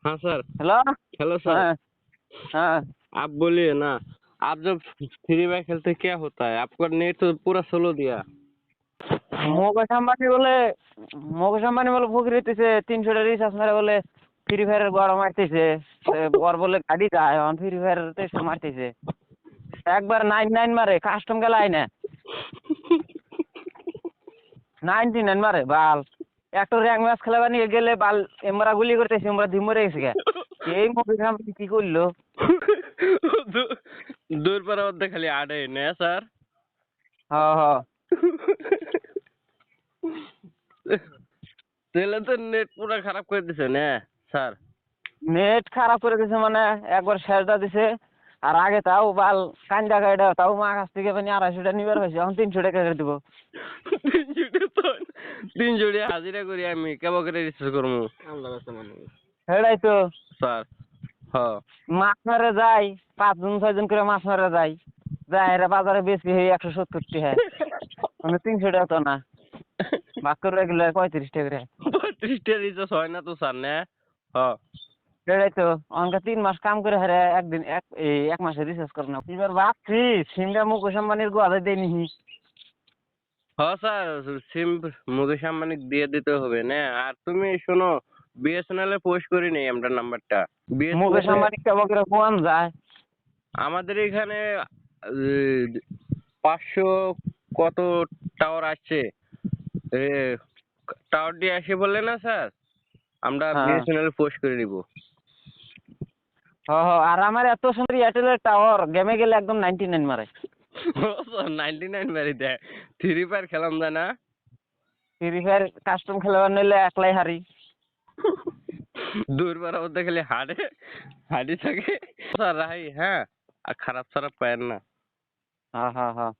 हाँ sir. Hello. Hello sir. हाँ हाँ। आप बोलिए ना। आप जब फ्री फायर खेलते क्या होता है? आपका नेट तो पूरा स्लो दिया। মুকেশ আম্বানি বলে ফকির 300 রিচার্জ মারে বলে ফ্রি ফায়ারের গড় মারতেছে। ওর বলে গাড়ি যায় অন ফ্রি ফায়ার টেস্ট মারতেছে। একবার 99 মারে কাস্টম গেল আইনে 99 মারে বাল একটা র্যাঙ্ক ম্যাচ খেলাবার নিয়ে গেলে বাল এমরা গুলি করতেছে এমরা ধিমরে গেছে গে। এই মুকেশ আম্বানি কি করলো? दूर पर होते खाली आड़े ने सर। হ্যাঁ হ্যাঁ। তাহলে তো নেট পুরো খারাপ করে দিছে না স্যার। নেট খারাপ করে দিছে মানে একবার শেষটা দিছে। আর আগে তাও বাল কান্দা গাইডা তাও মা কাছ থেকে মানে 250 টাকা নিবার হয়েছে এখন 300 টাকা করে দিব। 300 টাকা হাজিরা করি আমি কেমন করে রিচার্জ করবো? সেটাই তো। স্যার হ্যাঁ। মাছ মারা যাই 5 জন 6 জন করে মাছ মারা যাই এরা বাজারে বেশি হয়ে 170 টাকা মানে 300 টাকা তো না ভাগ করে রাখলে 35 টাকা করে। 35 টাকা রিচার্জ হয় না তো স্যার না। হ্যাঁ সেটাই তো অনকা 3 মাস কাম করে হারে একদিন এক মাসে রিচার্জ করে না। এবার ভাবছি সিমটা মুকেশ আম্বানির গোয়ালে দেয়নি। হ্যাঁ স্যার, সিম মুকেশ আম্বানি দিয়ে দিতে হবে না। আর তুমি শোনো, বিএসএনএল এ পোস্ট করি নেই আমরা নাম্বারটা। মুকেশ বিএসএনএল আম্বানি কেমন করে কোয়ান যায়? আমাদের এখানে 500 কত টাওয়ার আসছে। টাওয়ার দিয়ে আসে বললে না স্যার, আমরা হ্যাঁ বিএসএনএল পোস্ট করে দিব। হ্যাঁ। আর আমার এত সুন্দর এয়ারটেলের টাওয়ার গেমে গেলে একদম 99 মারে। 99 মারি দেয়। ফ্রি ফায়ার খেলাম যায় না। ফ্রি ফায়ার কাস্টম খেলাবার নিলে একলাই হারি। দূর পাড়া বলতে গেলে হাড়ে হাড়ি থাকে স্যার রাহি। হ্যাঁ, আর খারাপ সারাপ পায়েন না। হ্যাঁ হ্যাঁ হ্যাঁ।